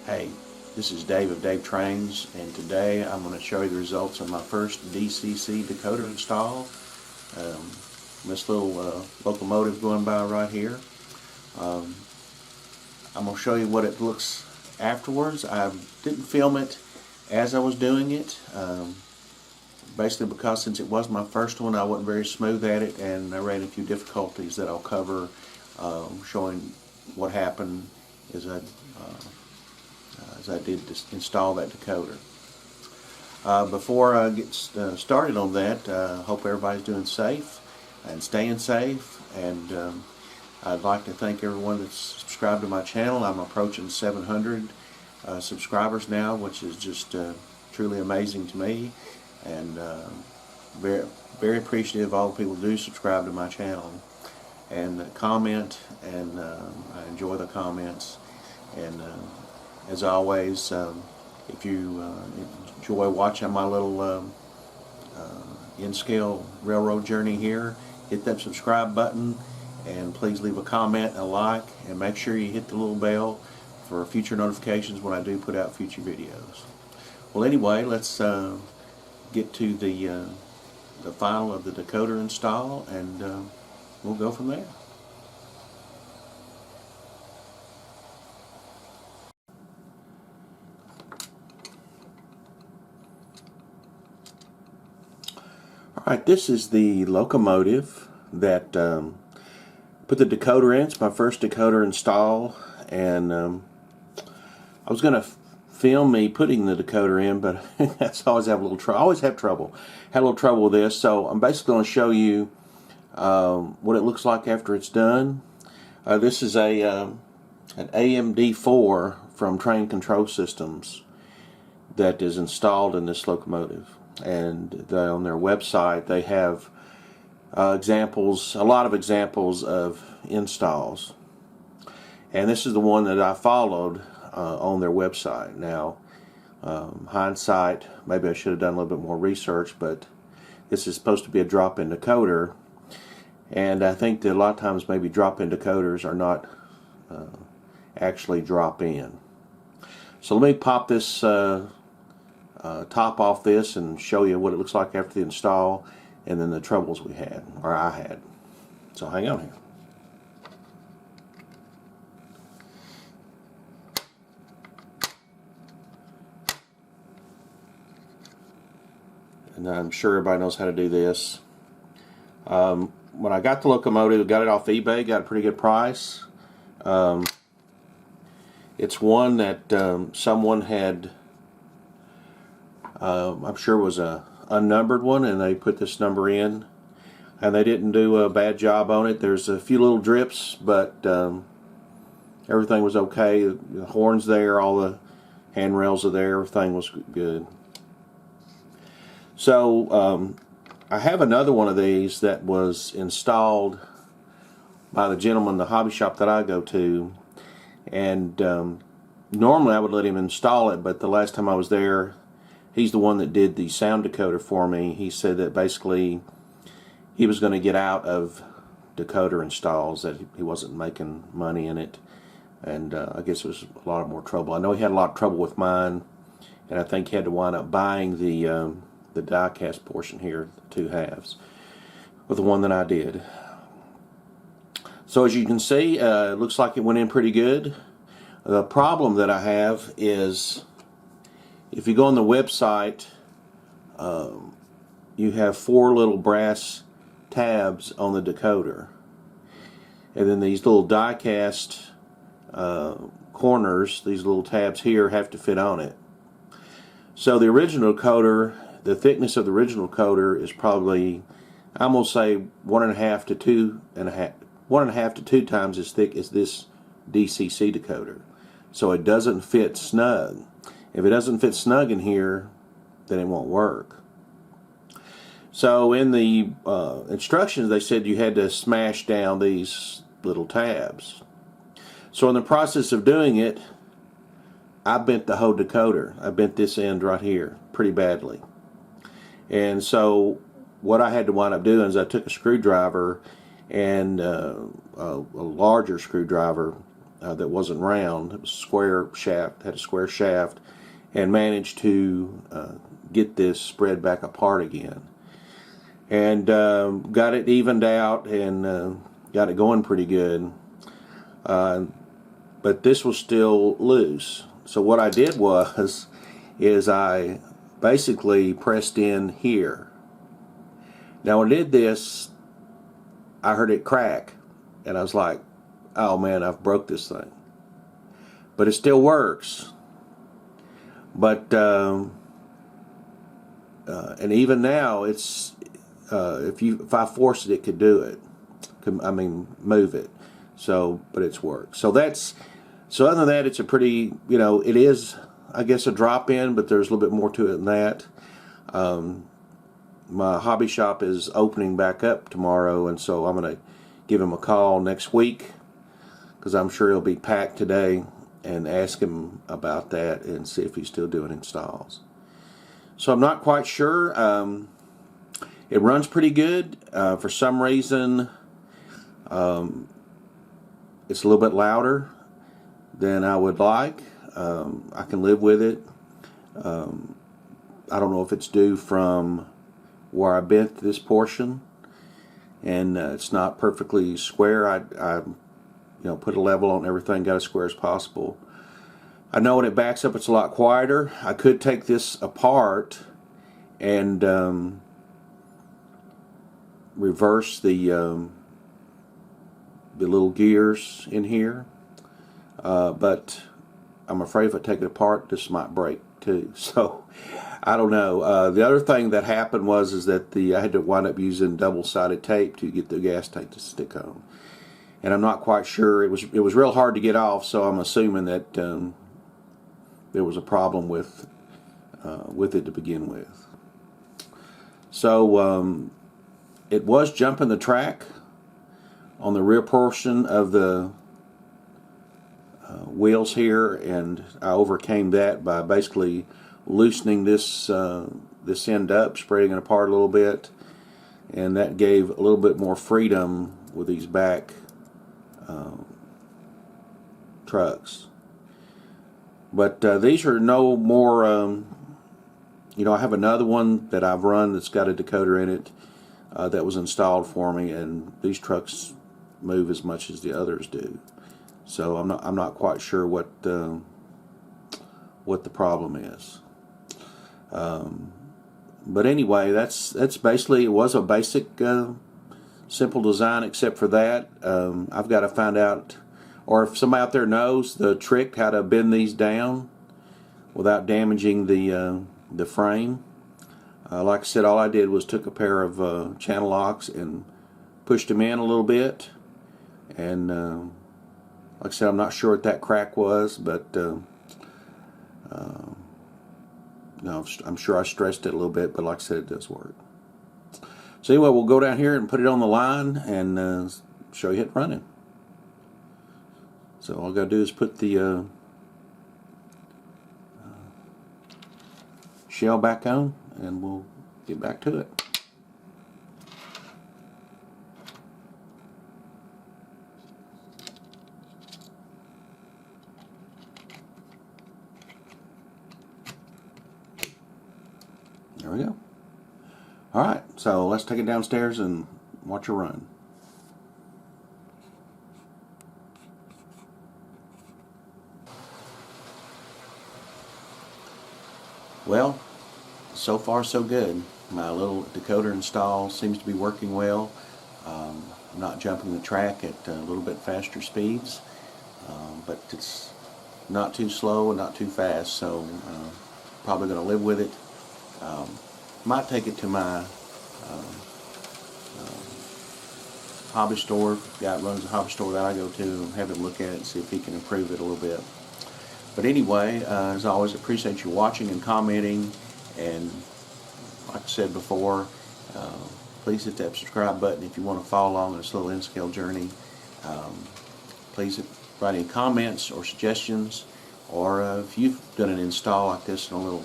Hey, this is Dave of Dave Trains, and today I'm going to show you the results of my first DCC decoder install. This little locomotive going by right here. I'm going to show you what it looks afterwards. I didn't film it as I was doing it, basically because since it was my first one I wasn't very smooth at it, and I ran a few difficulties that I'll cover, showing what happened as I did install that decoder. Before I get started on that, hope everybody's doing safe and staying safe, and I'd like to thank everyone that's subscribed to my channel. I'm approaching 700 subscribers now, which is just truly amazing to me, and very, very appreciative of all the people who do subscribe to my channel and comment, and I enjoy the comments. And as always, if you enjoy watching my little in-scale railroad journey here, hit that subscribe button, and please leave a comment and a like, and make sure you hit the little bell for future notifications when I do put out future videos. Well, anyway, let's get to the final of the decoder install, and we'll go from there. Alright, this is the locomotive that put the decoder in. It's my first decoder install, and I was going to film me putting the decoder in, but that's always have a little trouble. I always have trouble. Had a little trouble with this, so I'm basically going to show you what it looks like after it's done. This is an AMD4 from Train Control Systems that is installed in this locomotive. And on their website they have examples, a lot of examples of installs, and this is the one that I followed on their website. Now, hindsight, maybe I should have done a little bit more research, but this is supposed to be a drop-in decoder, and I think that a lot of times maybe drop-in decoders are not actually drop-in. So let me pop this top off this and show you what it looks like after the install, and then the troubles we had, or I had. So hang on here. And I'm sure everybody knows how to do this. When I got the locomotive, got it off eBay, got a pretty good price. It's one that someone had, I'm sure was a unnumbered one, and they put this number in, and they didn't do a bad job on it. There's a few little drips, but everything was okay. The horn's there, all the handrails are there, everything was good. So I have another one of these that was installed by the gentleman, the hobby shop that I go to, and normally I would let him install it, but the last time I was there, he's the one that did the sound decoder for me. He said that basically he was going to get out of decoder installs, that he wasn't making money in it, and I guess it was a lot more trouble. I know he had a lot of trouble with mine, and I think he had to wind up buying the die-cast portion here, the two halves, with the one that I did. So as you can see, it looks like it went in pretty good. The problem that I have is, if you go on the website, you have 4 little brass tabs on the decoder, and then these little die-cast corners, these little tabs here, have to fit on it. So the original decoder, the thickness of the original decoder is probably, I'm going to say 1.5 to 2 times as thick as this DCC decoder. So it doesn't fit snug. If it doesn't fit snug in here, then it won't work. So in the instructions, they said you had to smash down these little tabs. So in the process of doing it, I bent the whole decoder. I bent this end right here pretty badly. And so what I had to wind up doing is I took a screwdriver, and a larger screwdriver, that wasn't round. It was square shaft, had a square shaft, and managed to get this spread back apart again. And got it evened out and got it going pretty good. But this was still loose. So what I did is I basically pressed in here. Now when I did this, I heard it crack, and I was like, oh man, I've broke this thing. But it still works. But and even now, it's if I forced it, it could do it. I mean, move it. So, but it's worked. So other than that, it's a pretty, it is, I guess, a drop in, but there's a little bit more to it than that. My hobby shop is opening back up tomorrow, and so I'm going to give him a call next week, because I'm sure he'll be packed today, and ask him about that and see if he's still doing installs. So I'm not quite sure. It runs pretty good. For some reason, it's a little bit louder than I would like. I can live with it. I don't know if it's due from where I bent this portion, and it's not perfectly square. I put a level on everything, got as square as possible. I know when it backs up, it's a lot quieter. I could take this apart and reverse the little gears in here, but I'm afraid if I take it apart, this might break too. So I don't know. The other thing that happened was that I had to wind up using double-sided tape to get the gas tank to stick on, and I'm not quite sure. It was real hard to get off, so I'm assuming that there was a problem with it to begin with. So it was jumping the track on the rear portion of the wheels here, and I overcame that by basically loosening this end up, spreading it apart a little bit, and that gave a little bit more freedom with these back trucks. But these are no more, I have another one that I've run that's got a decoder in it that was installed for me, and these trucks move as much as the others do. So I'm not quite sure what the problem is. But anyway, that's basically, it was a basic simple design. Except for that, I've got to find out, or if somebody out there knows the trick how to bend these down without damaging the frame. Like I said, all I did was took a pair of channel locks and pushed them in a little bit, and like I said, I'm not sure what that crack was, but no, I'm sure I stressed it a little bit, but like I said, it does work. So anyway, we'll go down here and put it on the line and show you it running. So all I gotta do is put the shell back on, and we'll get back to it. There we go. Alright, so let's take it downstairs and watch her run. Well, so far so good. My little decoder install seems to be working well. I'm not jumping the track at a little bit faster speeds, but it's not too slow and not too fast, so probably going to live with it. Might take it to my hobby store. Guy that runs a hobby store that I go to, and have him look at it and see if he can improve it a little bit. But anyway, as always, appreciate you watching and commenting, and like I said before, please hit that subscribe button if you want to follow along in this little N-scale journey. Please write any comments or suggestions, or if you've done an install like this in a little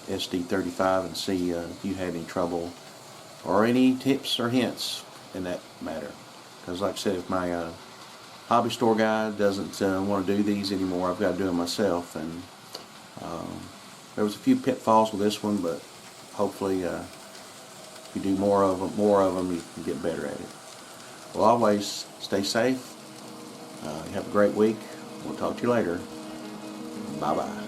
SD35 and see if you had any trouble, or any tips or hints in that matter. Because like I said, if my hobby store guy doesn't want to do these anymore. I've got to do them myself, and there was a few pitfalls with this one, but hopefully if you do more of them, you can get better at it. Well, always stay safe. You have a great week. We'll talk to you later. Bye-bye.